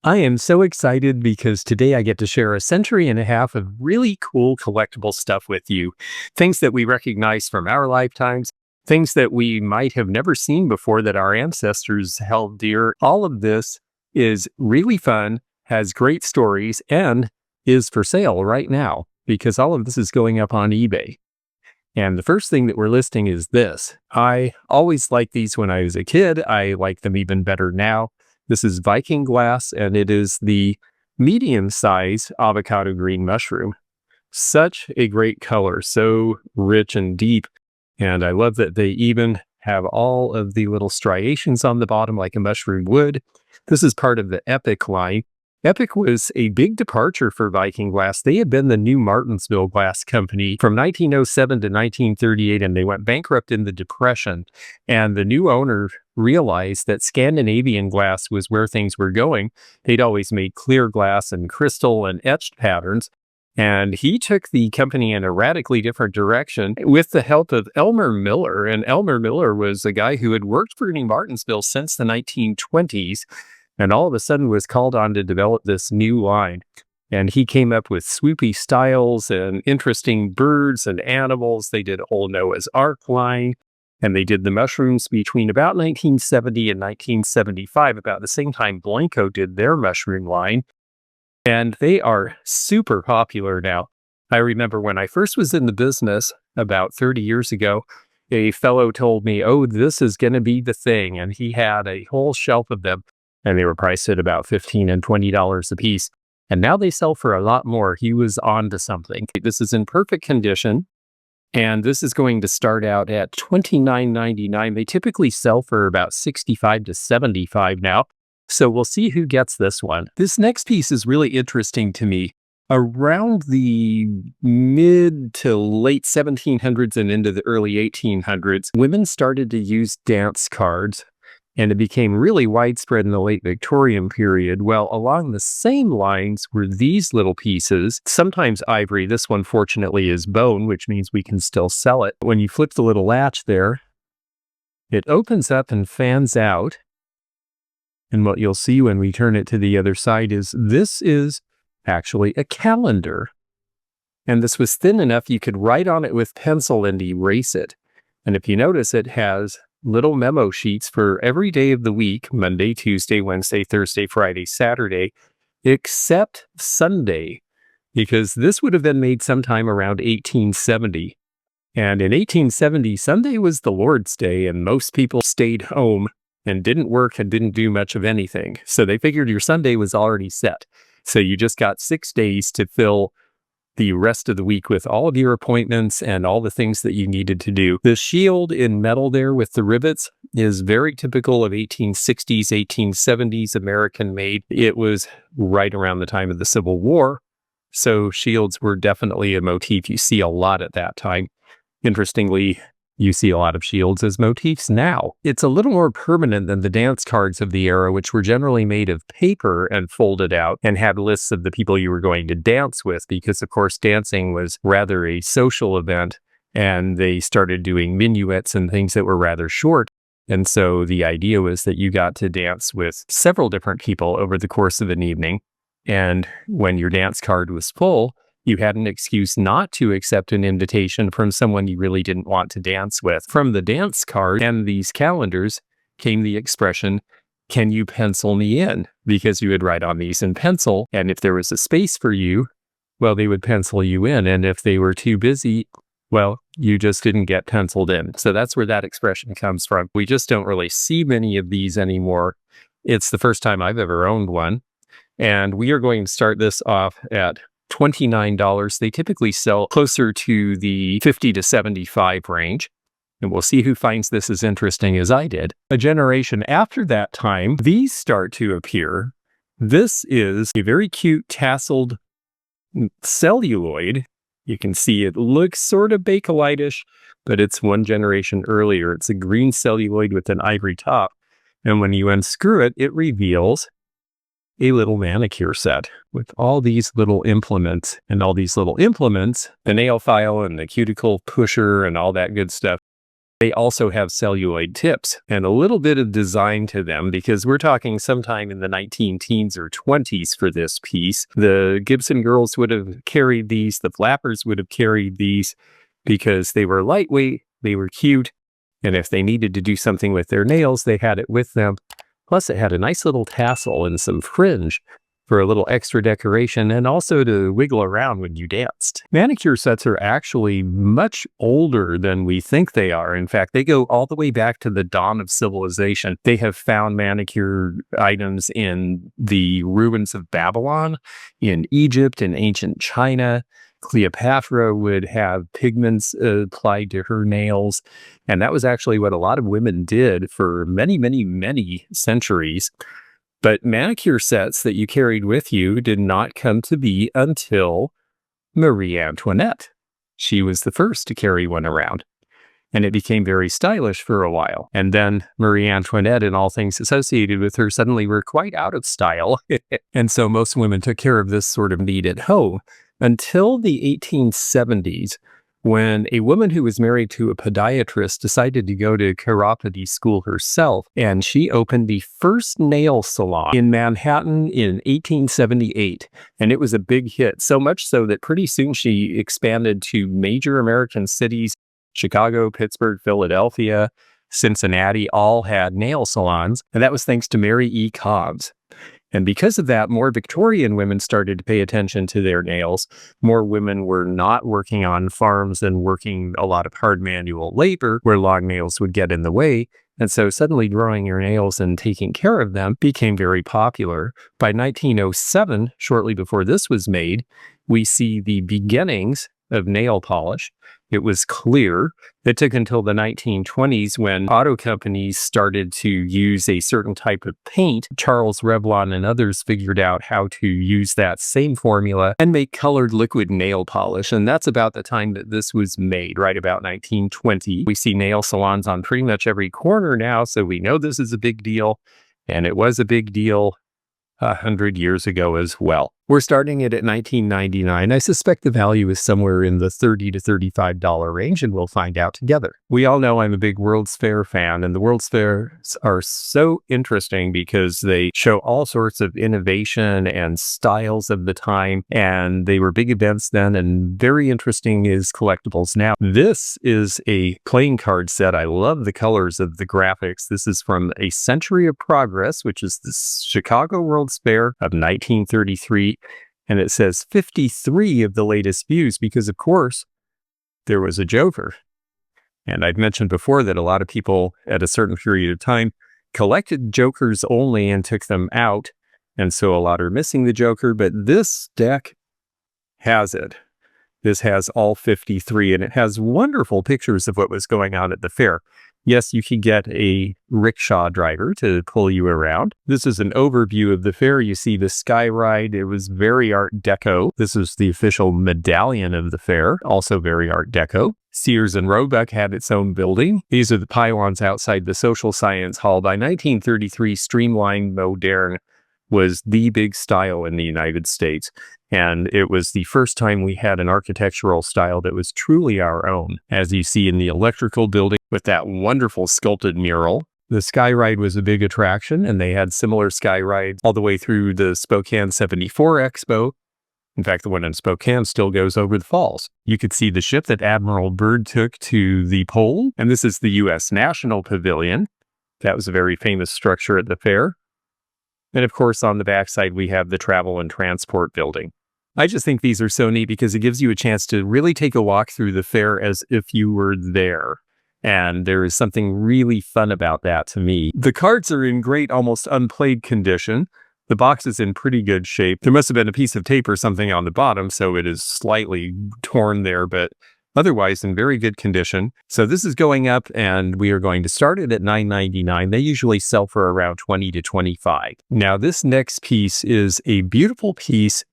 I am so excited because today I get to share a century and a half of really cool collectible stuff with you. Things that we recognize from our lifetimes, things that we might have never seen before that our ancestors held dear. All of this is really fun, has great stories, and is for sale right now because all of this is going up on eBay. And the first thing that we're listing is this. I always liked these when I was a kid. I like them even better now. This is Viking glass, and it is the medium-sized avocado green mushroom. Such a great color, so rich and deep. And I love that they even have all of the little striations on the bottom like a mushroom would. This is part of the Epic line. Epic was a big departure for Viking glass. They had been the New Martinsville Glass Company from 1907 to 1938, and they went bankrupt in the Depression. And the new owner realized that Scandinavian glass was where things were going. They'd always made clear glass and crystal and etched patterns. And he took the company in a radically different direction with the help of Elmer Miller. And Elmer Miller was a guy who had worked for New Martinsville since the 1920s. And all of a sudden was called on to develop this new line. And he came up with swoopy styles and interesting birds and animals. They did a whole Noah's Ark line. And they did the mushrooms between about 1970 and 1975, about the same time Blanco did their mushroom line. And they are super popular now. I remember when I first was in the business about 30 years ago, a fellow told me, oh, this is going to be the thing. And he had a whole shelf of them. And they were priced at about $15 and $20 a piece. And now they sell for a lot more. He was on to something. This is in perfect condition. And this is going to start out at $29.99. They typically sell for about $65 to $75 now. So we'll see who gets this one. This next piece is really interesting to me. Around the mid to late 1700s and into the early 1800s, women started to use dance cards. And it became really widespread in the late Victorian period. Well, along the same lines were these little pieces, sometimes ivory. This one, fortunately, is bone, which means we can still sell it. When you flip the little latch there, it opens up and fans out. And what you'll see when we turn it to the other side is this is actually a calendar. And this was thin enough you could write on it with pencil and erase it. And if you notice, it has little memo sheets for every day of the week, Monday, Tuesday, Wednesday, Thursday, Friday, Saturday, except Sunday, because this would have been made sometime around 1870. And in 1870, Sunday was the Lord's Day, and most people stayed home and didn't work and didn't do much of anything. So they figured your Sunday was already set. So you just got 6 days to fill the rest of the week with all of your appointments and all the things that you needed to do. The shield in metal there with the rivets is very typical of 1860s, 1870s American made. It was right around the time of the Civil War. So shields were definitely a motif you see a lot at that time. Interestingly, you see a lot of shields as motifs now. It's a little more permanent than the dance cards of the era, which were generally made of paper and folded out and had lists of the people you were going to dance with, because of course dancing was rather a social event, and they started doing minuets and things that were rather short. And so the idea was that you got to dance with several different people over the course of an evening. And when your dance card was full, you had an excuse not to accept an invitation from someone you really didn't want to dance with. From the dance card and these calendars came the expression, "Can you pencil me in?" Because you would write on these in pencil, and if there was a space for you, well, they would pencil you in. And if they were too busy, well, you just didn't get penciled in. So that's where that expression comes from. We just don't really see many of these anymore. It's the first time I've ever owned one. And we are going to start this off at $29. They typically sell closer to the $50 to $75 range. And we'll see who finds this as interesting as I did. A generation after that time, these start to appear. This is a very cute tasseled celluloid. You can see it looks sort of Bakelite-ish, but it's one generation earlier. It's a green celluloid with an ivory top. And when you unscrew it, it reveals a little manicure set with all these little implements, and all these little implements, the nail file and the cuticle pusher and all that good stuff, They also have celluloid tips and a little bit of design to them because we're talking sometime in the 19-teens or 20s for this piece. The Gibson girls would have carried these. The Flappers would have carried these because they were lightweight, they were cute, and if they needed to do something with their nails, they had it with them. Plus, it had a nice little tassel and some fringe for a little extra decoration and also to wiggle around when you danced. Manicure sets are actually much older than we think they are. In fact, they go all the way back to the dawn of civilization. They have found manicure items in the ruins of Babylon, in Egypt, in ancient China. Cleopatra would have pigments applied to her nails. And that was actually what a lot of women did for many, many, many centuries. But manicure sets that you carried with you did not come to be until Marie Antoinette. She was the first to carry one around. And it became very stylish for a while. And then Marie Antoinette and all things associated with her suddenly were quite out of style. And so most women took care of this sort of need at home until the 1870s, when a woman who was married to a podiatrist decided to go to chiropody school herself, and she opened the first nail salon in Manhattan in 1878. And it was a big hit, so much so that pretty soon she expanded to major American cities. Chicago, Pittsburgh, Philadelphia, Cincinnati all had nail salons, and that was thanks to Mary E. Cobbs. And because of that, more Victorian women started to pay attention to their nails. More women were not working on farms and working a lot of hard manual labor where long nails would get in the way. And so suddenly growing your nails and taking care of them became very popular. By 1907, shortly before this was made, we see the beginnings of nail polish. It was clear. It took until the 1920s when auto companies started to use a certain type of paint. Charles Revlon and others figured out how to use that same formula and make colored liquid nail polish. And that's about the time that this was made, right about 1920. We see nail salons on pretty much every corner now, so we know this is a big deal. And it was a big deal 100 years ago as well. We're starting it at $19.99. I suspect the value is somewhere in the $30 to $35 range, and we'll find out together. We all know I'm a big World's Fair fan, and the World's Fairs are so interesting because they show all sorts of innovation and styles of the time, and they were big events then, and very interesting is collectibles now. This is a playing card set. I love the colors of the graphics. This is from A Century of Progress, which is the Chicago World's Fair of 1933. And it says 53 of the latest views because, of course, there was a joker. And I've mentioned before that a lot of people at a certain period of time collected jokers only and took them out. And so a lot are missing the joker, but this deck has it. This has all 53, and it has wonderful pictures of what was going on at the fair. Yes, you can get a rickshaw driver to pull you around. This is an overview of the fair. You see the sky ride. It was very Art Deco. This is the official medallion of the fair, also very Art Deco. Sears and Roebuck had its own building. These are the pylons outside the Social Science Hall. By 1933, streamlined moderne was the big style in the United States. And it was the first time we had an architectural style that was truly our own, as you see in the electrical building with that wonderful sculpted mural. The sky ride was a big attraction, and they had similar sky rides all the way through the Spokane 74 Expo. In fact, the one in Spokane still goes over the falls. You could see the ship that Admiral Byrd took to the pole, and this is the U.S. National Pavilion. That was a very famous structure at the fair. And of course, on the backside, we have the Travel and Transport building. I just think these are so neat because it gives you a chance to really take a walk through the fair as if you were there. And there is something really fun about that to me. The cards are in great, almost unplayed condition. The box is in pretty good shape. There must have been a piece of tape or something on the bottom, so it is slightly torn there, but otherwise in very good condition. So this is going up, and we are going to start it at $9.99. They usually sell for around $20 to $25. Now, this next piece is a beautiful piece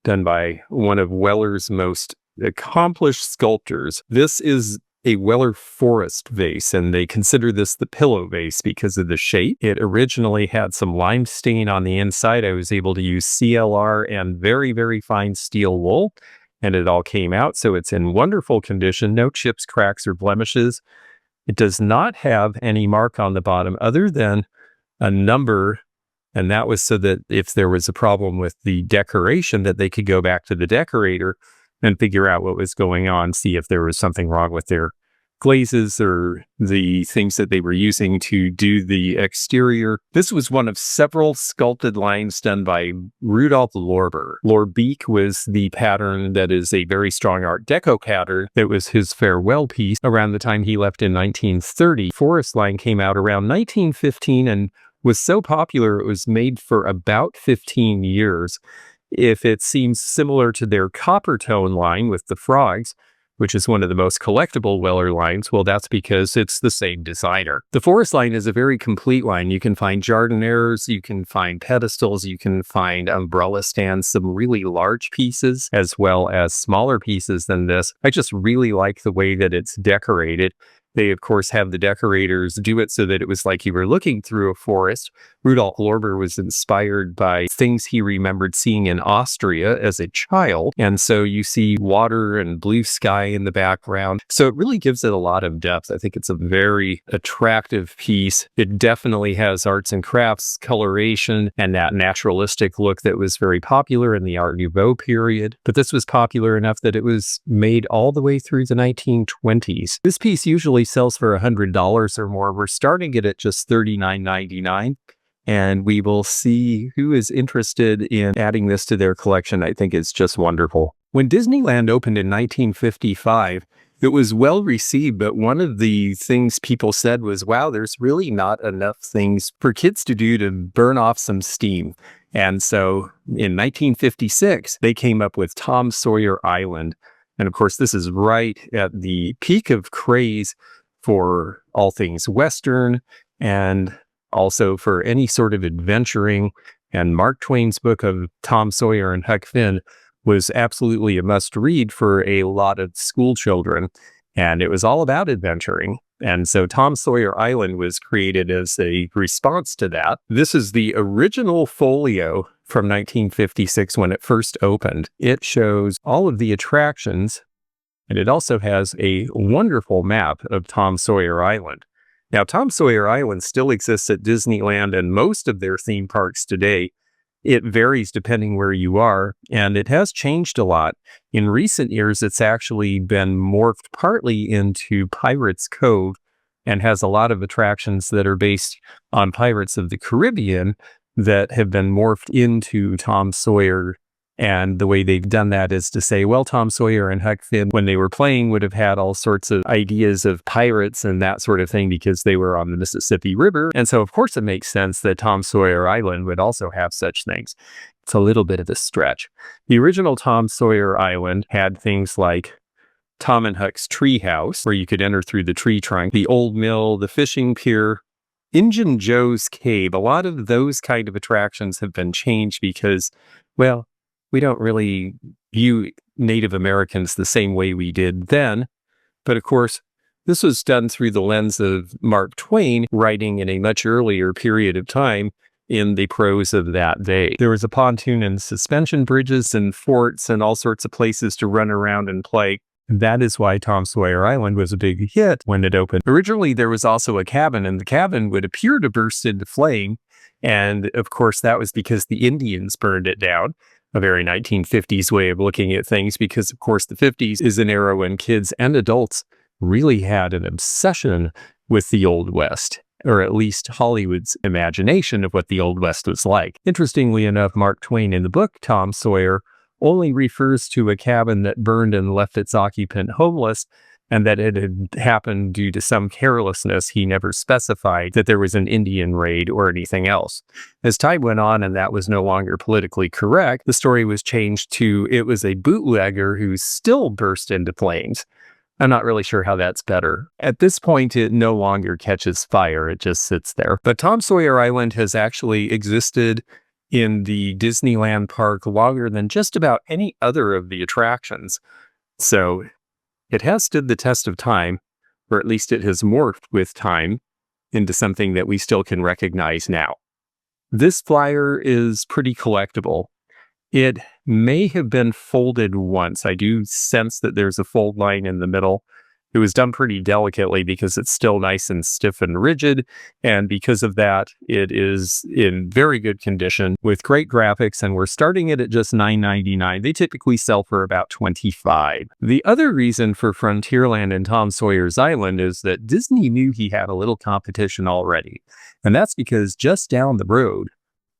done by one of Weller's most accomplished sculptors. This is a Weller Forest vase, and they consider this the pillow vase because of the shape. It originally had some lime stain on the inside. I was able to use CLR and very, very fine steel wool, and it all came out. So it's in wonderful condition, no chips, cracks, or blemishes. It does not have any mark on the bottom other than a number, and that was so that if there was a problem with the decoration, that they could go back to the decorator and figure out what was going on, see if there was something wrong with their glazes or the things that they were using to do the exterior. This was one of several sculpted lines done by Rudolf Lorber. Lorbeek was the pattern that is a very strong Art Deco pattern that was his farewell piece around the time he left in 1930. Forest line came out around 1915 and was so popular it was made for about 15 years. If it seems similar to their copper tone line with the frogs, which is one of the most collectible Weller lines, well, that's because it's the same designer. The Forest line is a very complete line. You can find jardinières, you can find pedestals, you can find umbrella stands, some really large pieces, as well as smaller pieces than this. I just really like the way that it's decorated. They, of course, have the decorators do it so that it was like you were looking through a forest. Rudolf Lorber was inspired by things he remembered seeing in Austria as a child. And so you see water and blue sky in the background. So it really gives it a lot of depth. I think it's a very attractive piece. It definitely has arts and crafts, coloration, and that naturalistic look that was very popular in the Art Nouveau period. But this was popular enough that it was made all the way through the 1920s. This piece usually sells for $100 or more. We're starting it at just $39.99. And we will see who is interested in adding this to their collection. I think it's just wonderful. When Disneyland opened in 1955, it was well received, but one of the things people said was, wow, there's really not enough things for kids to do to burn off some steam. And so in 1956, they came up with Tom Sawyer Island. And of course, this is right at the peak of craze for all things Western and also for any sort of adventuring. And Mark Twain's book of Tom Sawyer and Huck Finn was absolutely a must-read for a lot of school children. And it was all about adventuring. And so Tom Sawyer Island was created as a response to that. This is the original folio from 1956 when it first opened. It shows all of the attractions, and it also has a wonderful map of Tom Sawyer Island. Now, Tom Sawyer Island still exists at Disneyland and most of their theme parks today. It varies depending where you are, and it has changed a lot. In recent years, it's actually been morphed partly into Pirates Cove and has a lot of attractions that are based on Pirates of the Caribbean that have been morphed into Tom Sawyer. And the way they've done that is to say, well, Tom Sawyer and Huck Finn, when they were playing, would have had all sorts of ideas of pirates and that sort of thing because they were on the Mississippi River. And so, of course, it makes sense that Tom Sawyer Island would also have such things. It's a little bit of a stretch. The original Tom Sawyer Island had things like Tom and Huck's tree house, where you could enter through the tree trunk, the old mill, the fishing pier, Injun Joe's cave. A lot of those kind of attractions have been changed because, well, we don't really view Native Americans the same way we did then. But of course, this was done through the lens of Mark Twain writing in a much earlier period of time in the prose of that day. There was a pontoon and suspension bridges and forts and all sorts of places to run around and play. That is why Tom Sawyer Island was a big hit when it opened. Originally, there was also a cabin, and the cabin would appear to burst into flame. And of course, that was because the Indians burned it down. A very 1950s way of looking at things, because of course the 50s is an era when kids and adults really had an obsession with the Old West, or at least Hollywood's imagination of what the Old West was like. Interestingly enough, Mark Twain in the book Tom Sawyer only refers to a cabin that burned and left its occupant homeless, and that it had happened due to some carelessness. He never specified that there was an Indian raid or anything else. As time went on and that was no longer politically correct, the story was changed to it was a bootlegger who still burst into flames. I'm not really sure how that's better. At this point, it no longer catches fire. It just sits there. But Tom Sawyer Island has actually existed in the Disneyland park longer than just about any other of the attractions. So it has stood the test of time, or at least it has morphed with time into something that we still can recognize now. This flyer is pretty collectible. It may have been folded once. I do sense that there's a fold line in the middle, It was done pretty delicately because it's still nice and stiff and rigid, and because of that, it is in very good condition with great graphics, and we're starting it at just $9.99. They typically sell for about $25. The other reason for Frontierland and Tom Sawyer's Island is that Disney knew he had a little competition already, and that's because just down the road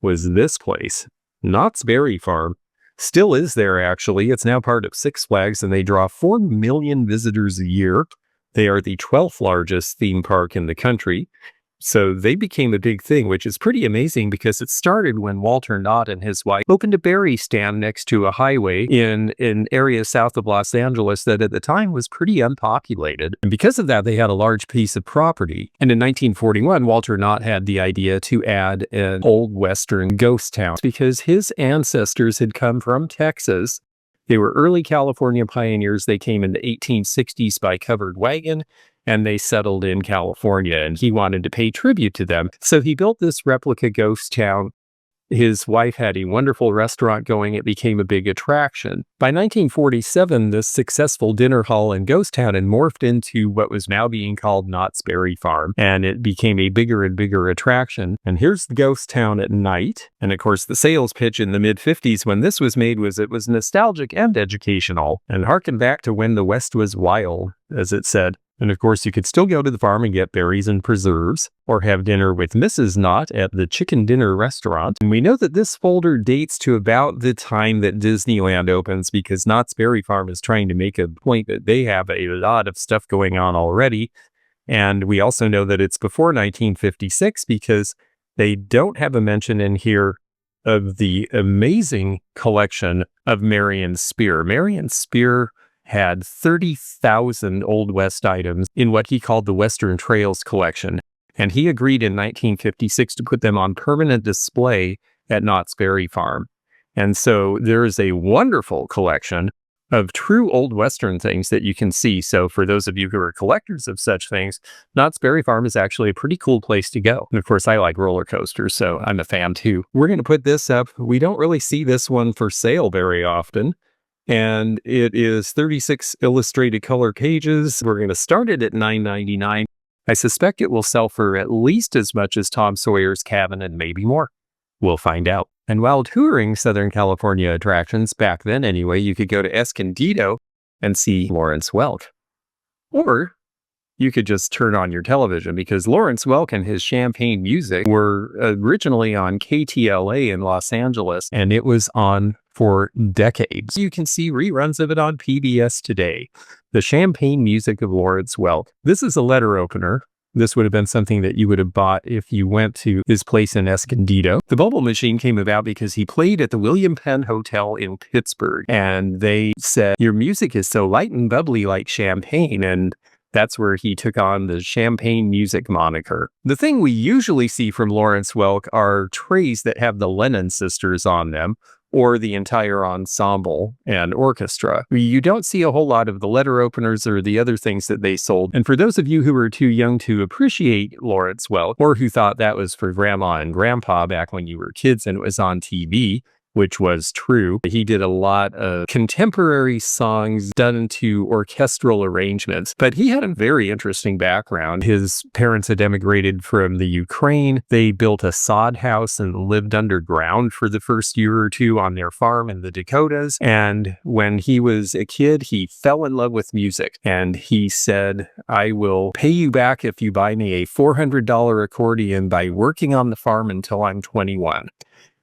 was this place, Knott's Berry Farm. Still is there, actually. It's now part of Six Flags, and they draw 4 million visitors a year. They are the 12th largest theme park in the country. So they became a big thing, which is pretty amazing because it started when Walter Knott and his wife opened a berry stand next to a highway in an area south of Los Angeles that at the time was pretty unpopulated. And because of that, they had a large piece of property. And in 1941, Walter Knott had the idea to add an old Western ghost town because his ancestors had come from Texas. They were early California pioneers. They came in the 1860s by covered wagon, and they settled in California, and he wanted to pay tribute to them. So he built this replica ghost town. His wife had a wonderful restaurant going. It became a big attraction. By 1947, this successful dinner hall and ghost town had morphed into what was now being called Knott's Berry Farm, and it became a bigger and bigger attraction. And here's the ghost town at night. And of course, the sales pitch in the mid-50s when this was made was it was nostalgic and educational, and harken back to when the West was wild, as it said. And of course, you could still go to the farm and get berries and preserves, or have dinner with Mrs. Knott at the Chicken Dinner restaurant. And we know that this folder dates to about the time that Disneyland opens because Knott's Berry Farm is trying to make a point that they have a lot of stuff going on already. And we also know that it's before 1956 because they don't have a mention in here of the amazing collection of Marion Spear. Marion Spear had 30,000 Old West items in what he called the Western Trails collection. And he agreed in 1956 to put them on permanent display at Knott's Berry Farm. And so there is a wonderful collection of true Old Western things that you can see. So for those of you who are collectors of such things, Knott's Berry Farm is actually a pretty cool place to go. And of course, I like roller coasters, so I'm a fan too. We're going to put this up. We don't really see this one for sale very often. And it is 36 illustrated color pages. We're going to start it at $9.99. I suspect it will sell for at least as much as Tom Sawyer's Cabin and maybe more. We'll find out. And while touring Southern California attractions, back then anyway, you could go to Escondido and see Lawrence Welk. Or you could just turn on your television because Lawrence Welk and his champagne music were originally on KTLA in Los Angeles, and it was on for decades. You can see reruns of it on PBS today. The Champagne Music of Lawrence Welk. This is a letter opener. This would have been something that you would have bought if you went to his place in Escondido. The bubble machine came about because he played at the William Penn Hotel in Pittsburgh, and they said, "Your music is so light and bubbly like champagne," and that's where he took on the champagne music moniker. The thing we usually see from Lawrence Welk are trays that have the Lennon sisters on them, or the entire ensemble and orchestra. You don't see a whole lot of the letter openers or the other things that they sold. And for those of you who are too young to appreciate Lawrence Welk, or who thought that was for grandma and grandpa back when you were kids and it was on TV, which was true. He did a lot of contemporary songs done to orchestral arrangements, but he had a very interesting background. His parents had emigrated from the Ukraine. They built a sod house and lived underground for the first year or two on their farm in the Dakotas. And when he was a kid, he fell in love with music. And he said, "I will pay you back if you buy me a $400 accordion by working on the farm until I'm 21.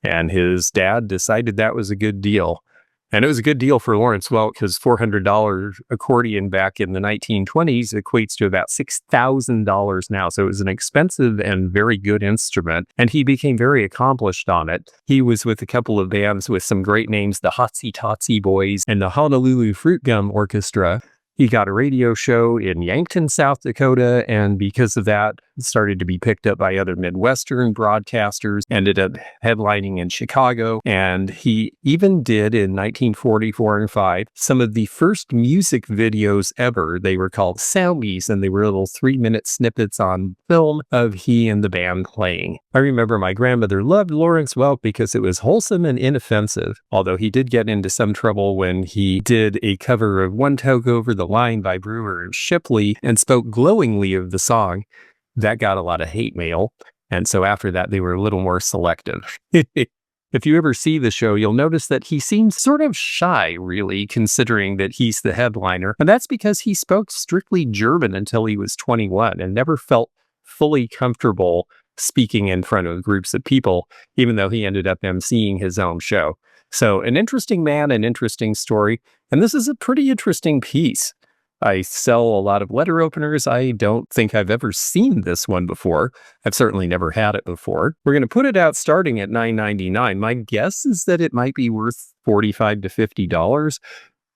And his dad decided that was a good deal. And it was a good deal for Lawrence Welk because $400 accordion back in the 1920s equates to about $6,000 now. So it was an expensive and very good instrument. And he became very accomplished on it. He was with a couple of bands with some great names, the Hotsy Totsy Boys and the Honolulu Fruit Gum Orchestra. He got a radio show in Yankton, South Dakota, and because of that, started to be picked up by other Midwestern broadcasters, ended up headlining in Chicago, and he even did, in 1944 and 5, some of the first music videos ever. They were called Soundies, and they were little 3-minute snippets on film of he and the band playing. I remember my grandmother loved Lawrence Welk because it was wholesome and inoffensive, although he did get into some trouble when he did a cover of One Toke Over the the Line by Brewer and Shipley and spoke glowingly of the song. That got a lot of hate mail. And so after that, they were a little more selective. If you ever see the show, you'll notice that he seems sort of shy, really, considering that he's the headliner. And that's because he spoke strictly German until he was 21 and never felt fully comfortable speaking in front of groups of people, even though he ended up emceeing his own show. So an interesting man, an interesting story. And this is a pretty interesting piece. I sell a lot of letter openers. I don't think I've ever seen this one before. I've certainly never had it before. We're going to put it out starting at $9.99. My guess is that it might be worth $45 to $50,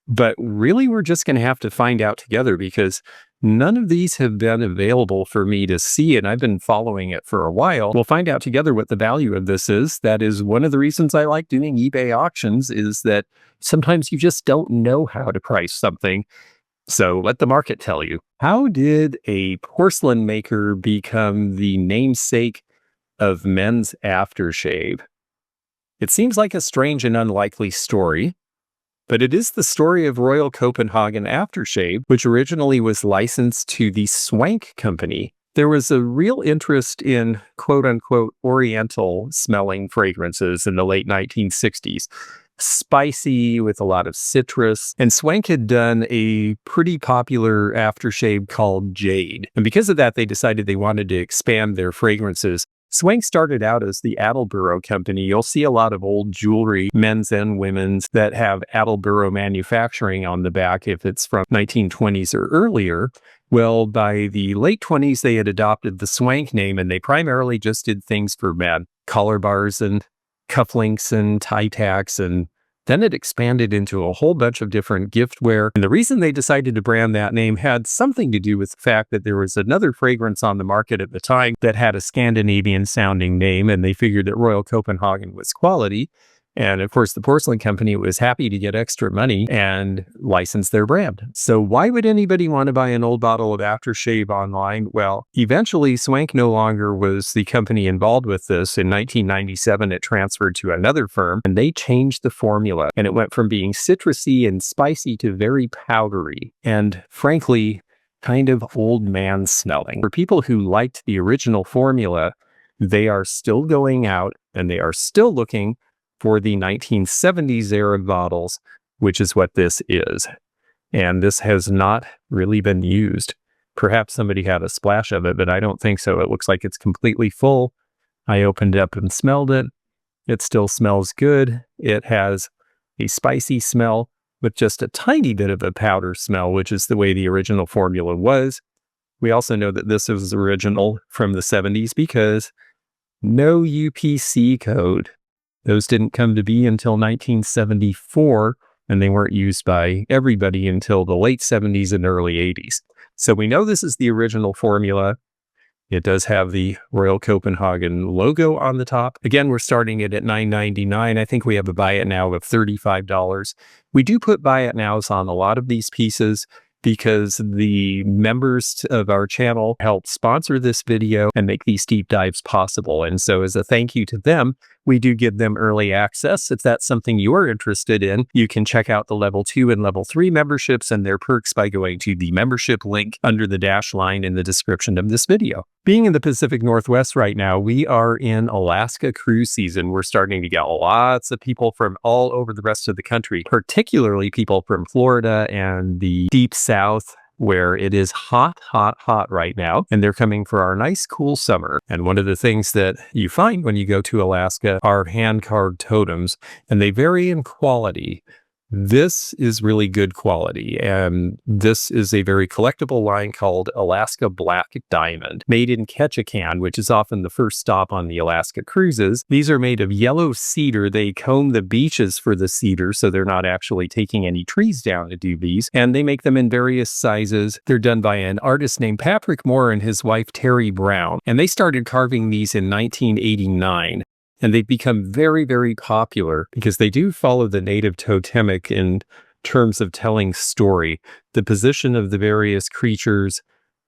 but really we're just going to have to find out together because none of these have been available for me to see, and I've been following it for a while. We'll find out together what the value of this is. That is one of the reasons I like doing eBay auctions, is that sometimes you just don't know how to price something. So let the market tell you. How did a porcelain maker become the namesake of men's aftershave? It seems like a strange and unlikely story, but it is the story of Royal Copenhagen Aftershave, which originally was licensed to the Swank Company. There was a real interest in quote-unquote oriental smelling fragrances in the late 1960s. Spicy with a lot of citrus, and Swank had done a pretty popular aftershave called Jade. And because of that, they decided they wanted to expand their fragrances. Swank started out as the Attleboro Company. You'll see a lot of old jewelry, men's and women's, that have Attleboro manufacturing on the back if it's from 1920s or earlier. Well, by the late 20s, they had adopted the Swank name, and they primarily just did things for men. Collar bars and cufflinks and tie tacks, and then it expanded into a whole bunch of different giftware. And the reason they decided to brand that name had something to do with the fact that there was another fragrance on the market at the time that had a Scandinavian sounding name, and they figured that Royal Copenhagen was quality. And of course, the porcelain company was happy to get extra money and license their brand. So why would anybody want to buy an old bottle of aftershave online? Well, eventually Swank no longer was the company involved with this. In 1997, it transferred to another firm, and they changed the formula. And it went from being citrusy and spicy to very powdery and, frankly, kind of old man smelling. For people who liked the original formula, they are still going out and they are still looking for the 1970s era bottles, which is what this is. And this has not really been used. Perhaps somebody had a splash of it, but I don't think so. It looks like it's completely full. I opened it up and smelled it. It still smells good. It has a spicy smell with just a tiny bit of a powder smell, which is the way the original formula was. We also know that this was original from the 70s because no UPC code. Those didn't come to be until 1974, and they weren't used by everybody until the late 70s and early 80s. So we know this is the original formula. It does have the Royal Copenhagen logo on the top. Again, we're starting it at $9.99. I think we have a buy it now of $35. We do put buy it nows on a lot of these pieces because the members of our channel help sponsor this video and make these deep dives possible. And so as a thank you to them, we do give them early access. If that's something you're interested in, you can check out the level 2 and level 3 memberships and their perks by going to the membership link under the dash line in the description of this video. Being in the Pacific Northwest right now, we are in Alaska cruise season. We're starting to get lots of people from all over the rest of the country, particularly people from Florida and the deep south, where it is hot, hot, hot right now, and they're coming for our nice, cool summer. And one of the things that you find when you go to Alaska are hand-carved totems, and they vary in quality. This is really good quality, and this is a very collectible line called Alaska Black Diamond, made in Ketchikan, which is often the first stop on the Alaska cruises. These are made of yellow cedar. They comb the beaches for the cedar, so they're not actually taking any trees down to do these, and they make them in various sizes. They're done by an artist named Patrick Moore and his wife Terry Brown, and they started carving these in 1989. And they've become very, very popular because they do follow the native totemic in terms of telling story. The position of the various creatures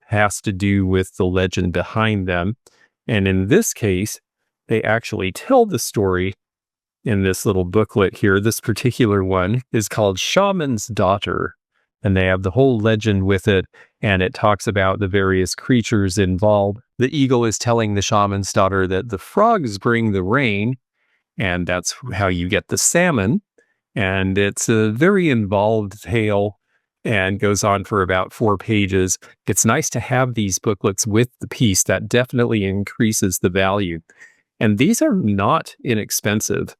has to do with the legend behind them. And in this case, they actually tell the story in this little booklet here. This particular one is called Shaman's Daughter. And they have the whole legend with it, and it talks about the various creatures involved. The eagle is telling the shaman's daughter that the frogs bring the rain, and that's how you get the salmon. And it's a very involved tale and goes on for about 4 pages. It's nice to have these booklets with the piece. That definitely increases the value. And these are not inexpensive.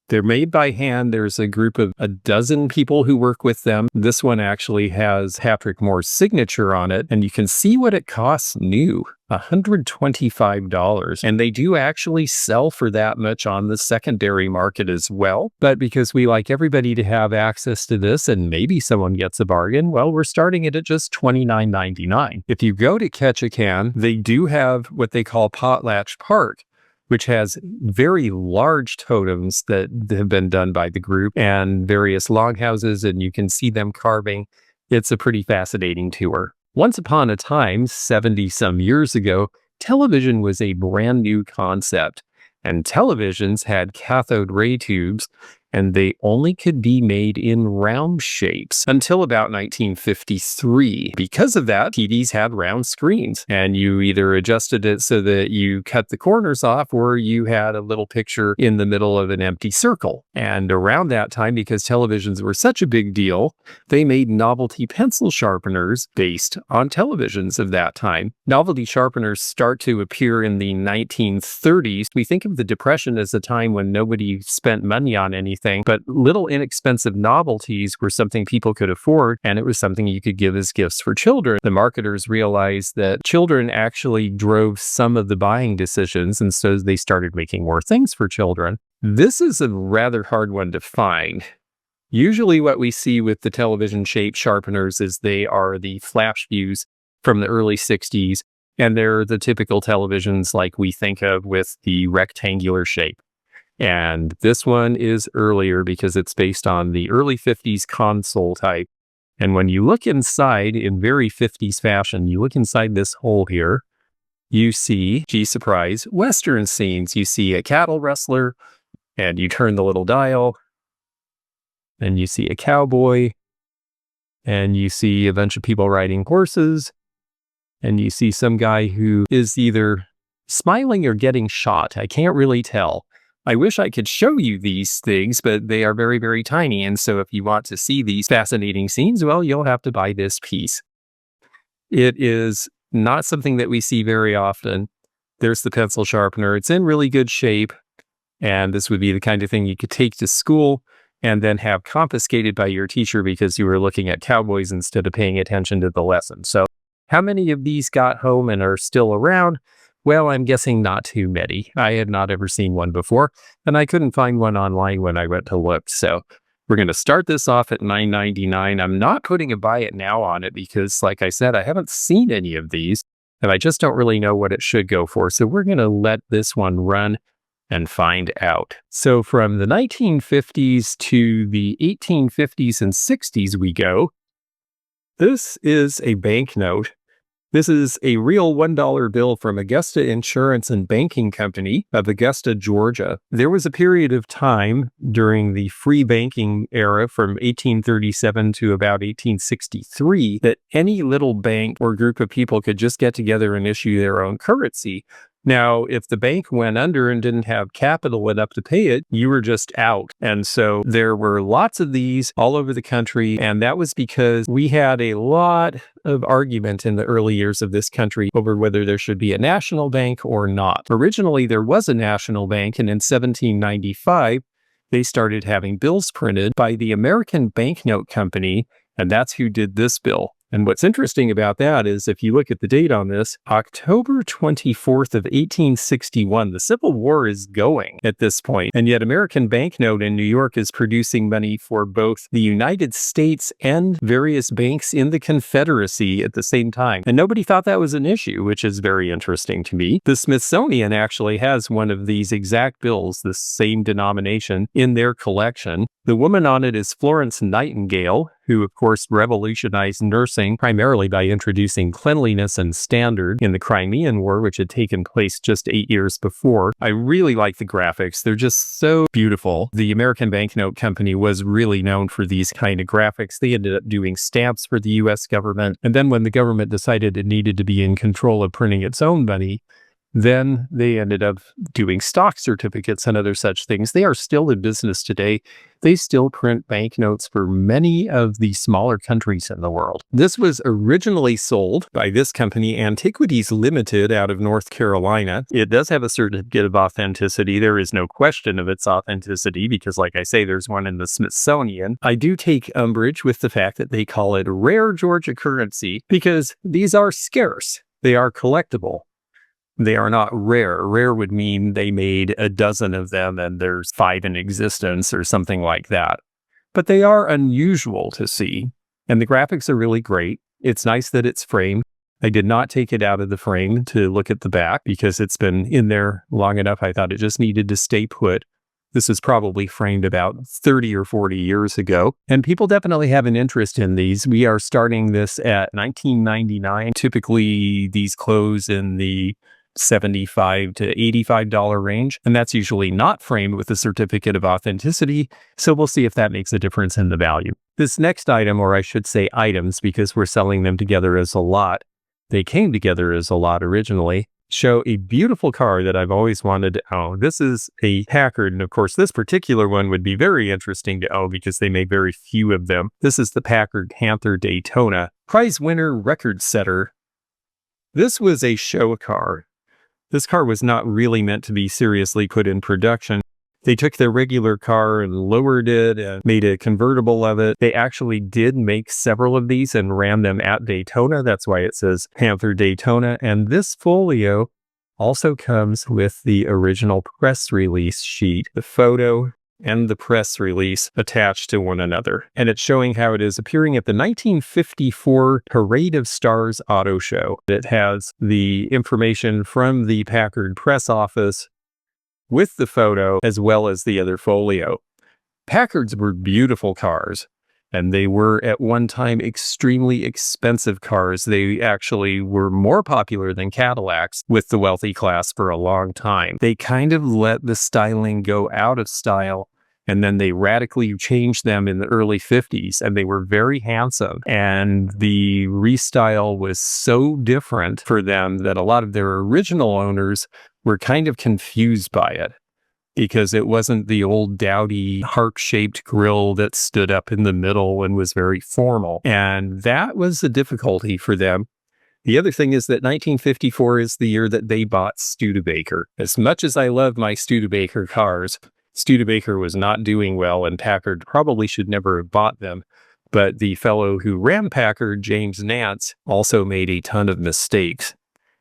They're made by hand. There's a group of a dozen people who work with them. This one actually has Patrick Moore's signature on it, and you can see what it costs new, $125. And they do actually sell for that much on the secondary market as well. But because we like everybody to have access to this, and maybe someone gets a bargain, well, we're starting it at just $29.99. If you go to Ketchikan, they do have what they call Potlatch Park, which has very large totems that have been done by the group and various longhouses, and you can see them carving. It's a pretty fascinating tour. Once upon a time, 70-some years ago, television was a brand new concept, and televisions had cathode ray tubes, and they only could be made in round shapes until about 1953. Because of that, TVs had round screens, and you either adjusted it so that you cut the corners off, or you had a little picture in the middle of an empty circle. And around that time, because televisions were such a big deal, they made novelty pencil sharpeners based on televisions of that time. Novelty sharpeners start to appear in the 1930s. We think of the Depression as a time when nobody spent money on anything, but little inexpensive novelties were something people could afford, and it was something you could give as gifts for children. The marketers realized that children actually drove some of the buying decisions, and so they started making more things for children. This is a rather hard one to find. Usually what we see with the television-shaped sharpeners is they are the flash views from the early 60s, and they're the typical televisions like we think of with the rectangular shape. And this one is earlier because it's based on the early 50s console type. And when you look inside in very 50s fashion, you look inside this hole here, you see, gee, surprise, Western scenes. You see a cattle wrestler, and you turn the little dial, and you see a cowboy, and you see a bunch of people riding horses, and you see some guy who is either smiling or getting shot. I can't really tell. I wish I could show you these things, but they are very, very tiny. And so if you want to see these fascinating scenes, well, you'll have to buy this piece. It is not something that we see very often. There's the pencil sharpener. It's in really good shape. And this would be the kind of thing you could take to school and then have confiscated by your teacher because you were looking at cowboys instead of paying attention to the lesson. So how many of these got home and are still around? Well, I'm guessing not too many. I had not ever seen one before, and I couldn't find one online when I went to look. So we're going to start this off at $9.99. I'm not putting a buy it now on it because, like I said, I haven't seen any of these, and I just don't really know what it should go for. So we're going to let this one run and find out. So from the 1950s to the 1850s and 60s we go. This is a banknote. This is a real $1 bill from Augusta Insurance and Banking Company of Augusta, Georgia. There was a period of time during the free banking era from 1837 to about 1863 that any little bank or group of people could just get together and issue their own currency. Now, if the bank went under and didn't have capital enough to pay it, you were just out. And so there were lots of these all over the country. And that was because we had a lot of argument in the early years of this country over whether there should be a national bank or not. Originally, there was a national bank, and in 1795, they started having bills printed by the American Banknote Company, and that's who did this bill. And what's interesting about that is if you look at the date on this, October 24th of 1861, the Civil War is going at this point. And yet American Banknote in New York is producing money for both the United States and various banks in the Confederacy at the same time. And nobody thought that was an issue, which is very interesting to me. The Smithsonian actually has one of these exact bills, the same denomination, in their collection. The woman on it is Florence Nightingale, who of course revolutionized nursing primarily by introducing cleanliness and standard in the Crimean War, which had taken place just 8 years before. I really like the graphics. They're just so beautiful. The American Banknote Company was really known for these kind of graphics. They ended up doing stamps for the US government. And then when the government decided it needed to be in control of printing its own money, then they ended up doing stock certificates and other such things. They are still in business today. They still print banknotes for many of the smaller countries in the world. This was originally sold by this company, Antiquities Limited, out of North Carolina. It does have a certificate of authenticity. There is no question of its authenticity because, like I say, there's one in the Smithsonian. I do take umbrage with the fact that they call it rare Georgia currency because these are scarce. They are collectible. They are not rare. Rare would mean they made a dozen of them and there's 5 in existence or something like that. But they are unusual to see. And the graphics are really great. It's nice that it's framed. I did not take it out of the frame to look at the back because it's been in there long enough. I thought it just needed to stay put. This is probably framed about 30 or 40 years ago. And people definitely have an interest in these. We are starting this at $19.99. Typically, these close in the $75 to $85 range, and that's usually not framed with a certificate of authenticity, so we'll see if that makes a difference in the value. This next item, or I should say items, because we're selling them together as a lot, they came together as a lot originally, show a beautiful car that I've always wanted to own. This is a Packard, and of course this particular one would be very interesting to own because they make very few of them. This is the Packard Panther Daytona. Prize winner, record setter. This was a show car. This car was not really meant to be seriously put in production. They took their regular car and lowered it and made a convertible of it. They actually did make several of these and ran them at Daytona. That's why it says Panther Daytona. And this folio also comes with the original press release sheet, the photo and the press release attached to one another. And it's showing how it is appearing at the 1954 Parade of Stars Auto Show. It has the information from the Packard press office with the photo as well as the other folio. Packards were beautiful cars, and they were at one time extremely expensive cars. They actually were more popular than Cadillacs with the wealthy class for a long time. They kind of let the styling go out of style, and then they radically changed them in the early 50s, and they were very handsome. And the restyle was so different for them that a lot of their original owners were kind of confused by it, because it wasn't the old dowdy heart-shaped grille that stood up in the middle and was very formal. And that was a difficulty for them. The other thing is that 1954 is the year that they bought Studebaker. As much as I love my Studebaker cars, Studebaker was not doing well, and Packard probably should never have bought them. But the fellow who ran Packard, James Nance, also made a ton of mistakes.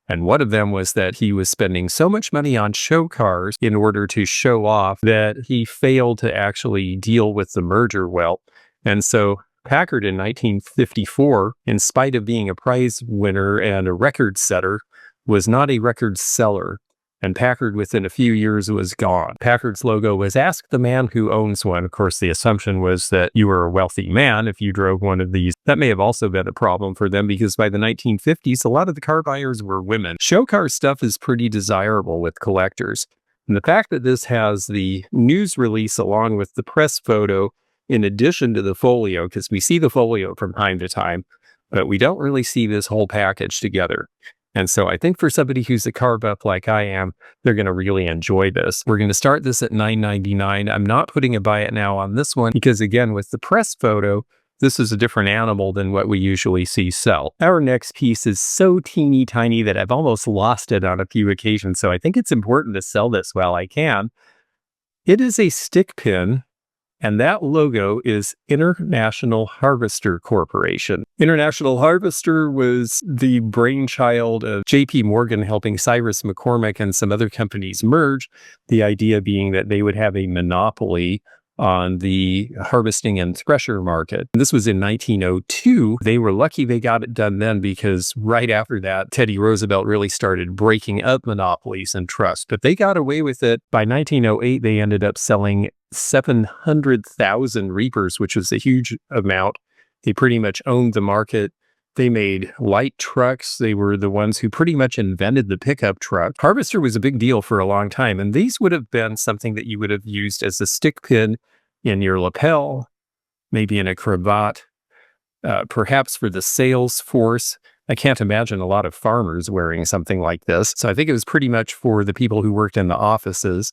And one of them was that he was spending so much money on show cars in order to show off that he failed to actually deal with the merger well. And so Packard in 1954, in spite of being a prize winner and a record setter, was not a record seller. And Packard, within a few years, was gone. Packard's logo was "Ask the Man Who Owns One." Of course, the assumption was that you were a wealthy man if you drove one of these. That may have also been a problem for them because by the 1950s, a lot of the car buyers were women. Show car stuff is pretty desirable with collectors. And the fact that this has the news release along with the press photo in addition to the folio, because we see the folio from time to time, but we don't really see this whole package together. And so I think for somebody who's a car buff like I am, they're going to really enjoy this. We're going to start this at $9.99. I'm not putting a buy it now on this one because, again, with the press photo, this is a different animal than what we usually see sell. Our next piece is so teeny tiny that I've almost lost it on a few occasions, so I think it's important to sell this while I can. It is a stick pin, and that logo is International Harvester Corporation. International Harvester was the brainchild of J.P. Morgan helping Cyrus McCormick and some other companies merge, the idea being that they would have a monopoly on the harvesting and thresher market. This was in 1902. They were lucky they got it done then because right after that, Teddy Roosevelt really started breaking up monopolies and trust. But they got away with it. By 1908, they ended up selling 700,000 reapers, which was a huge amount. They pretty much owned the market. They made light trucks. They were the ones who pretty much invented the pickup truck. Harvester was a big deal for a long time, and these would have been something that you would have used as a stick pin in your lapel, maybe in a cravat, perhaps for the sales force. I can't imagine a lot of farmers wearing something like this. So I think it was pretty much for the people who worked in the offices.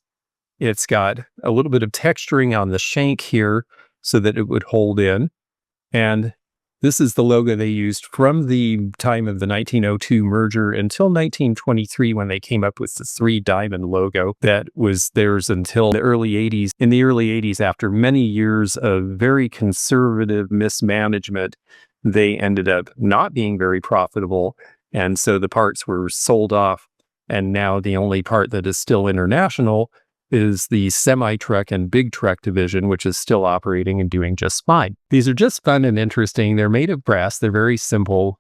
It's got a little bit of texturing on the shank here so that it would hold in. And this is the logo they used from the time of the 1902 merger until 1923 when they came up with the 3-diamond logo that was theirs until the early 80s. In the early 80s, after many years of very conservative mismanagement, they ended up not being very profitable. And so the parts were sold off. And now the only part that is still international is the semi-truck and big truck division, which is still operating and doing just fine. These are just fun and interesting. They're made of brass. They're very simple.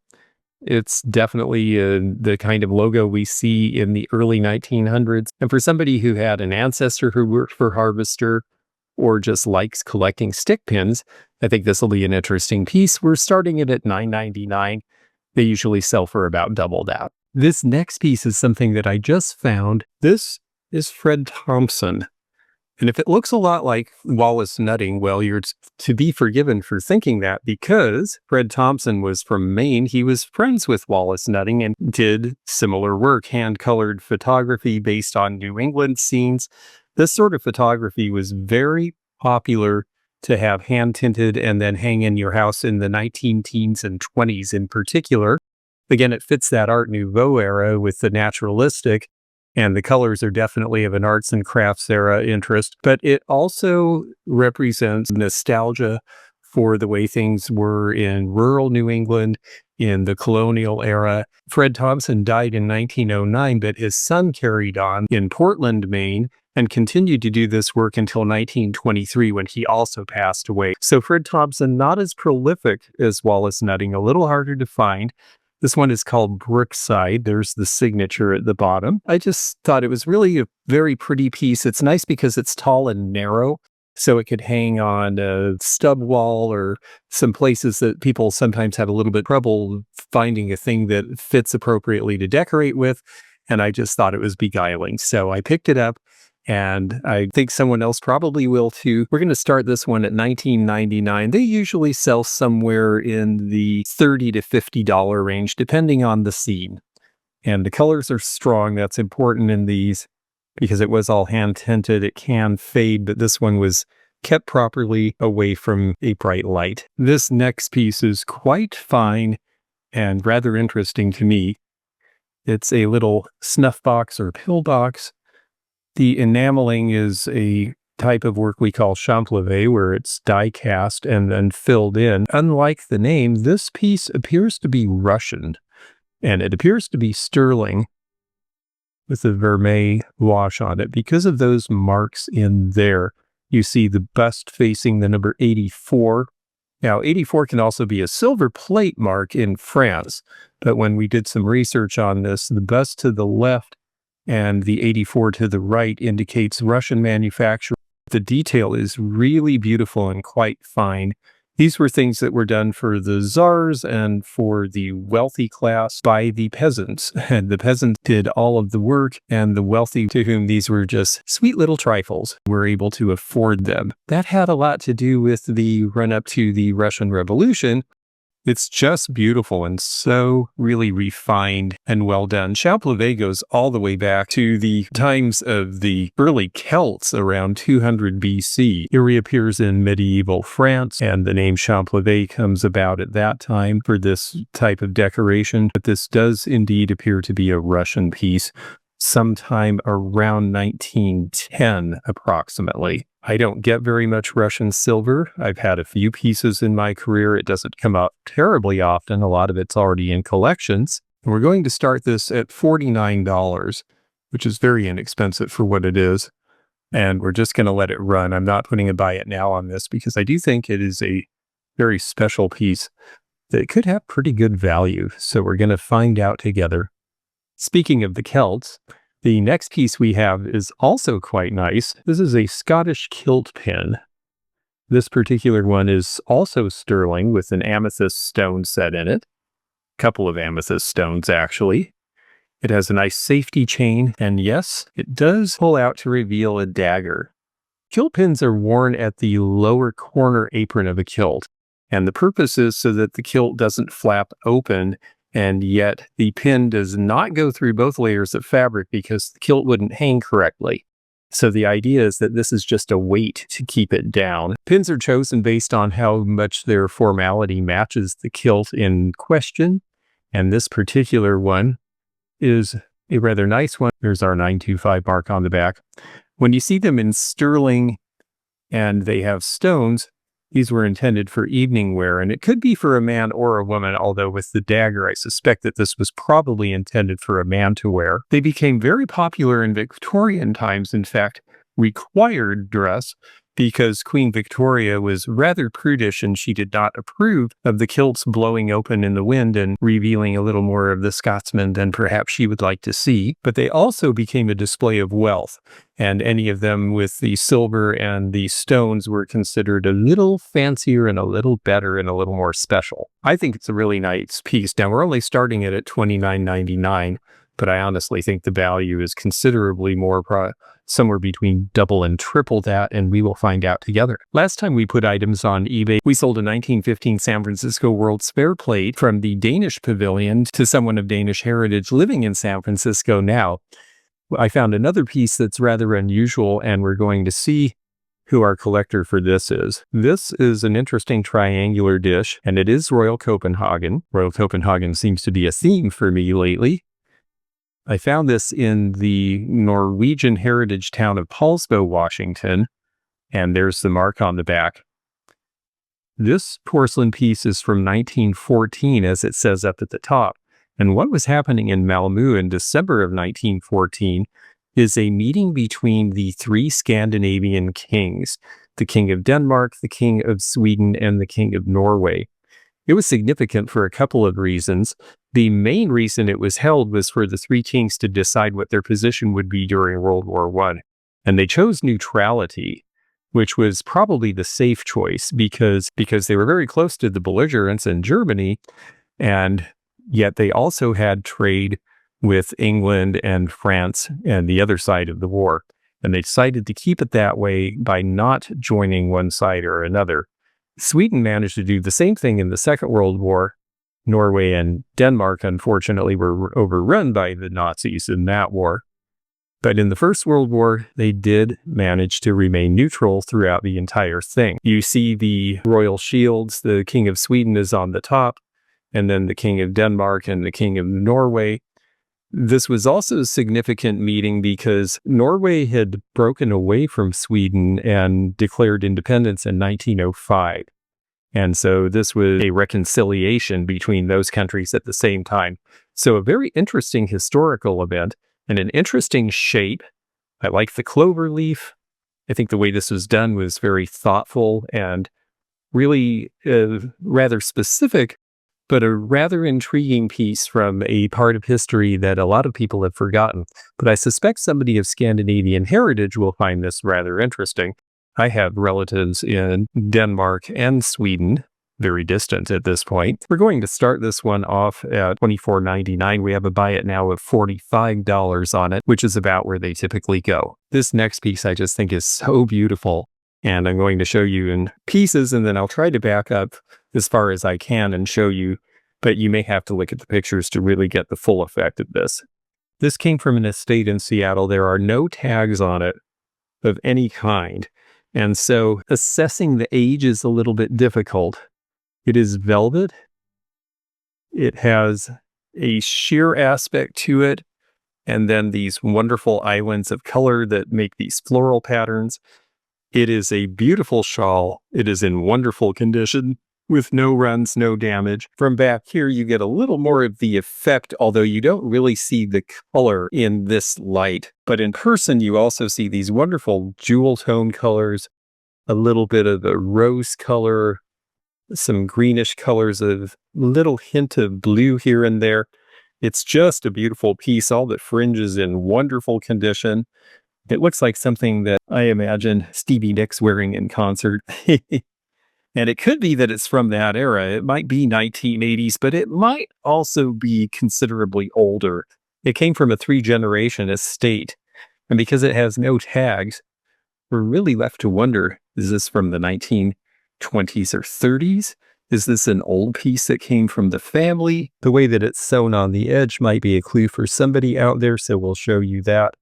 It's definitely the kind of logo we see in the early 1900s. And for somebody who had an ancestor who worked for Harvester or just likes collecting stick pins, I think this will be an interesting piece. We're starting it at $9.99. They usually sell for about double that. This next piece is something that I just found. This is Fred Thompson. And if it looks a lot like Wallace Nutting, well, you're to be forgiven for thinking that because Fred Thompson was from Maine. He was friends with Wallace Nutting and did similar work, hand-colored photography based on New England scenes. This sort of photography was very popular to have hand-tinted and then hang in your house in the 19-teens and 20s in particular. Again, it fits that Art Nouveau era with the naturalistic. And the colors are definitely of an arts and crafts era interest, but it also represents nostalgia for the way things were in rural New England in the colonial era. Fred Thompson died in 1909, but his son carried on in Portland, Maine, and continued to do this work until 1923 when he also passed away. So Fred Thompson, not as prolific as Wallace Nutting, a little harder to find. This one is called Brookside. There's the signature at the bottom. I just thought it was really a very pretty piece. It's nice because it's tall and narrow, so it could hang on a stub wall or some places that people sometimes have a little bit trouble finding a thing that fits appropriately to decorate with. And I just thought it was beguiling. So I picked it up. And I think someone else probably will too. We're going to start this one at $19.99. They usually sell somewhere in the $30 to $50 range, depending on the scene. And the colors are strong. That's important in these because it was all hand tinted. It can fade, but this one was kept properly away from a bright light. This next piece is quite fine and rather interesting to me. It's a little snuff box or pill box. The enameling is a type of work we call champlevé, where it's die cast and then filled in. Unlike the name, this piece appears to be Russian, and it appears to be sterling with a vermeil wash on it. Because of those marks in there, you see the bust facing the number 84. Now, 84 can also be a silver plate mark in France, but when we did some research on this, the bust to the left and the 84 to the right indicates Russian manufacture. The detail is really beautiful and quite fine. These were things that were done for the czars and for the wealthy class by the peasants. And the peasants did all of the work, and the wealthy, to whom these were just sweet little trifles, were able to afford them. That had a lot to do with the run-up to the Russian Revolution. It's just beautiful and so really refined and well done. Champlevé goes all the way back to the times of the early Celts around 200 BC. It reappears in medieval France, and the name Champlevé comes about at that time for this type of decoration. But this does indeed appear to be a Russian piece, sometime around 1910 approximately. I don't get very much Russian silver. I've had a few pieces in my career. It doesn't come out terribly often. A lot of it's already in collections. And we're going to start this at $49, which is very inexpensive for what it is. And we're just going to let it run. I'm not putting a buy it now on this because I do think it is a very special piece that could have pretty good value. So we're going to find out together. Speaking of the Celts, the next piece we have is also quite nice. This is a Scottish kilt pin. This particular one is also sterling with an amethyst stone set in it. A couple of amethyst stones, actually. It has a nice safety chain, and yes, it does pull out to reveal a dagger. Kilt pins are worn at the lower corner apron of a kilt, and the purpose is so that the kilt doesn't flap open, and yet the pin does not go through both layers of fabric because the kilt wouldn't hang correctly. So the idea is that this is just a weight to keep it down. Pins are chosen based on how much their formality matches the kilt in question, and this particular one is a rather nice one. There's our 925 mark on the back. When you see them in sterling and they have stones, these were intended for evening wear, and it could be for a man or a woman, although with the dagger, I suspect that this was probably intended for a man to wear. They became very popular in Victorian times, in fact, required dress, because Queen Victoria was rather prudish and she did not approve of the kilts blowing open in the wind and revealing a little more of the Scotsman than perhaps she would like to see. But they also became a display of wealth, and any of them with the silver and the stones were considered a little fancier and a little better and a little more special. I think it's a really nice piece. Now, we're only starting it at $29.99, but I honestly think the value is considerably more, somewhere between double and triple that, and we will find out together. Last time we put items on eBay, we sold a 1915 San Francisco World's Fair plate from the Danish pavilion to someone of Danish heritage living in San Francisco now. I found another piece that's rather unusual, and we're going to see who our collector for this is. This is an interesting triangular dish, and it is Royal Copenhagen. Royal Copenhagen seems to be a theme for me lately. I found this in the Norwegian heritage town of Paulsbo, Washington, and there's the mark on the back. This porcelain piece is from 1914, as it says up at the top. And what was happening in Malmö in December of 1914 is a meeting between the three Scandinavian kings, the King of Denmark, the King of Sweden, and the King of Norway. It was significant for a couple of reasons. The main reason it was held was for the three kings to decide what their position would be during World War I. And they chose neutrality, which was probably the safe choice because they were very close to the belligerents in Germany, and yet they also had trade with England and France and the other side of the war. And they decided to keep it that way by not joining one side or another. Sweden managed to do the same thing in the Second World War. Norway and Denmark, unfortunately, were overrun by the Nazis in that war. But in the First World War, they did manage to remain neutral throughout the entire thing. You see the royal shields. The King of Sweden is on the top, and then the King of Denmark and the King of Norway. This was also a significant meeting because Norway had broken away from Sweden and declared independence in 1905. And so this was a reconciliation between those countries at the same time. So a very interesting historical event and an interesting shape. I like the clover leaf. I think the way this was done was very thoughtful and really rather specific, but a rather intriguing piece from a part of history that a lot of people have forgotten. But I suspect somebody of Scandinavian heritage will find this rather interesting. I have relatives in Denmark and Sweden, very distant at this point. We're going to start this one off at $24.99. We have a buy it now of $45 on it, which is about where they typically go. This next piece I just think is so beautiful, and I'm going to show you in pieces, and then I'll try to back up as far as I can and show you, but you may have to look at the pictures to really get the full effect of this. This came from an estate in Seattle. There are no tags on it of any kind. And so assessing the age is a little bit difficult. It is velvet. It has a sheer aspect to it, and then these wonderful islands of color that make these floral patterns. It is a beautiful shawl. It is in wonderful condition with no runs, no damage. From back here, you get a little more of the effect, although you don't really see the color in this light. But in person, you also see these wonderful jewel tone colors, a little bit of a rose color, some greenish colors, a little hint of blue here and there. It's just a beautiful piece. All the fringe is in wonderful condition. It looks like something that I imagine Stevie Nicks wearing in concert. And it could be that it's from that era. It might be 1980s, but it might also be considerably older. It came from a 3-generation estate. And because it has no tags, we're really left to wonder, is this from the 1920s or 30s? Is this an old piece that came from the family? The way that it's sewn on the edge might be a clue for somebody out there, so we'll show you that.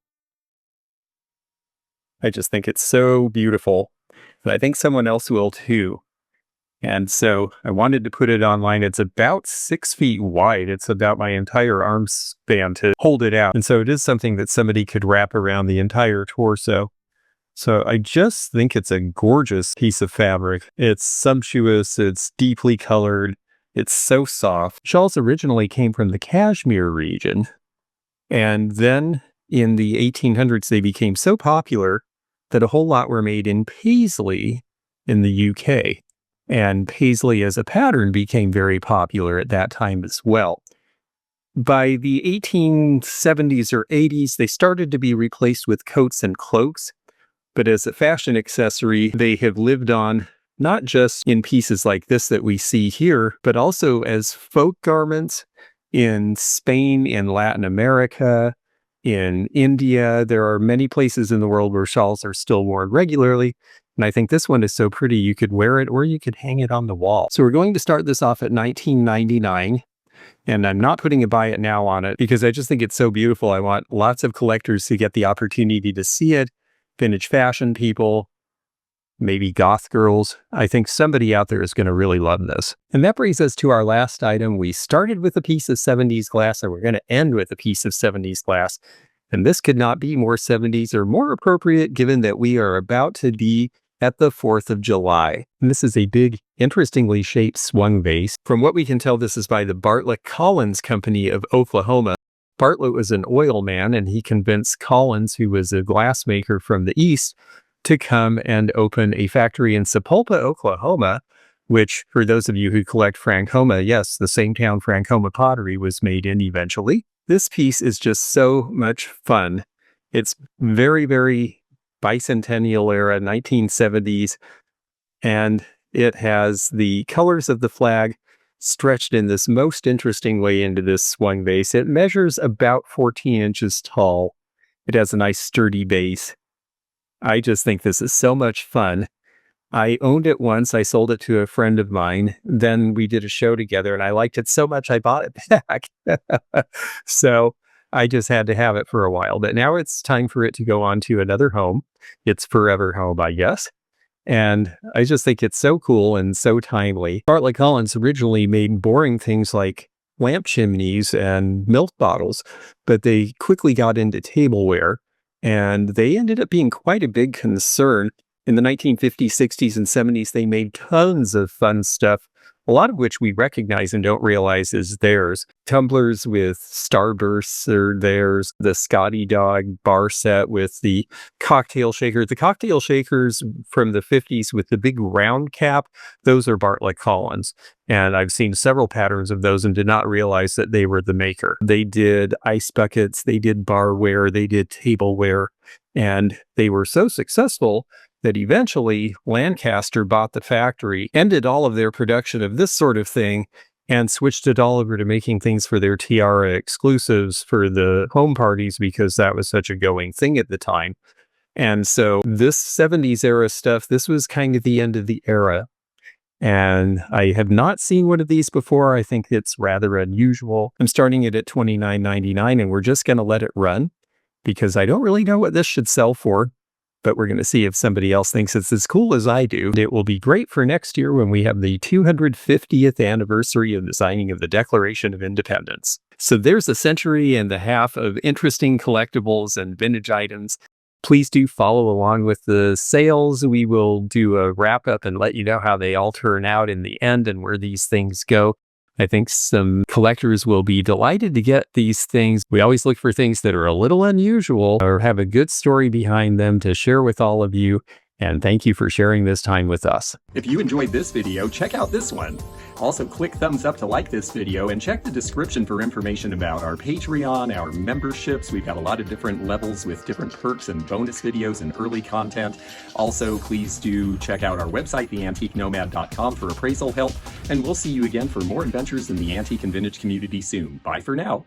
I just think it's so beautiful, and I think someone else will too. And so I wanted to put it online. It's about 6 feet wide. It's about my entire arm span to hold it out. And so it is something that somebody could wrap around the entire torso. So I just think it's a gorgeous piece of fabric. It's sumptuous. It's deeply colored. It's so soft. Shawls originally came from the Kashmir region. And then in the 1800s, they became so popular that a whole lot were made in Paisley in the UK. And Paisley as a pattern became very popular at that time as well. By the 1870s or 80s, they started to be replaced with coats and cloaks. But as a fashion accessory, they have lived on not just in pieces like this that we see here, but also as folk garments in Spain, in Latin America, in India. There are many places in the world where shawls are still worn regularly. And I think this one is so pretty, you could wear it or you could hang it on the wall. So we're going to start this off at $19.99. And I'm not putting a buy it now on it because I just think it's so beautiful. I want lots of collectors to get the opportunity to see it. Vintage fashion people, maybe goth girls. I think somebody out there is going to really love this. And that brings us to our last item. We started with a piece of 70s glass and we're going to end with a piece of 70s glass. And this could not be more 70s or more appropriate given that we are about to be at the 4th of July. And this is a big, interestingly shaped swung vase. From what we can tell, this is by the Bartlett Collins Company of Oklahoma. Bartlett was an oil man, and he convinced Collins, who was a glassmaker from the East, to come and open a factory in Sapulpa, Oklahoma, which, for those of you who collect Frankoma, yes, the same town Frankoma pottery was made in eventually. This piece is just so much fun. It's very, very bicentennial era, 1970s, and it has the colors of the flag stretched in this most interesting way into this swung vase. It measures about 14 inches tall. It has a nice sturdy base. I just think this is so much fun. I owned it once. I sold it to a friend of mine. Then we did a show together and I liked it so much I bought it back. So I just had to have it for a while. But now it's time for it to go on to another home. It's forever home, I guess. And I just think it's so cool and so timely. Bartlett Collins originally made boring things like lamp chimneys and milk bottles, but they quickly got into tableware, and they ended up being quite a big concern. In the 1950s, 60s, and 70s, they made tons of fun stuff, a lot of which we recognize and don't realize is theirs. Tumblers with starbursts are theirs. The Scotty Dog bar set with the cocktail shaker. The cocktail shakers from the 50s with the big round cap, those are Bartlett Collins. And I've seen several patterns of those and did not realize that they were the maker. They did ice buckets, they did barware, they did tableware, and they were so successful that eventually Lancaster bought the factory, ended all of their production of this sort of thing, and switched it all over to making things for their tiara exclusives for the home parties because that was such a going thing at the time. And so this 70s era stuff, this was kind of the end of the era. And I have not seen one of these before. I think it's rather unusual. I'm starting it at $29.99 and we're just going to let it run because I don't really know what this should sell for. But we're going to see if somebody else thinks it's as cool as I do. It will be great for next year when we have the 250th anniversary of the signing of the Declaration of Independence. So there's a century and a half of interesting collectibles and vintage items. Please do follow along with the sales. We will do a wrap up and let you know how they all turn out in the end and where these things go. I think some collectors will be delighted to get these things. We always look for things that are a little unusual or have a good story behind them to share with all of you. And thank you for sharing this time with us. If you enjoyed this video, check out this one. Also, click thumbs up to like this video and check the description for information about our Patreon, our memberships. We've got a lot of different levels with different perks and bonus videos and early content. Also, please do check out our website, theantiquenomad.com, for appraisal help. And we'll see you again for more adventures in the antique and vintage community soon. Bye for now.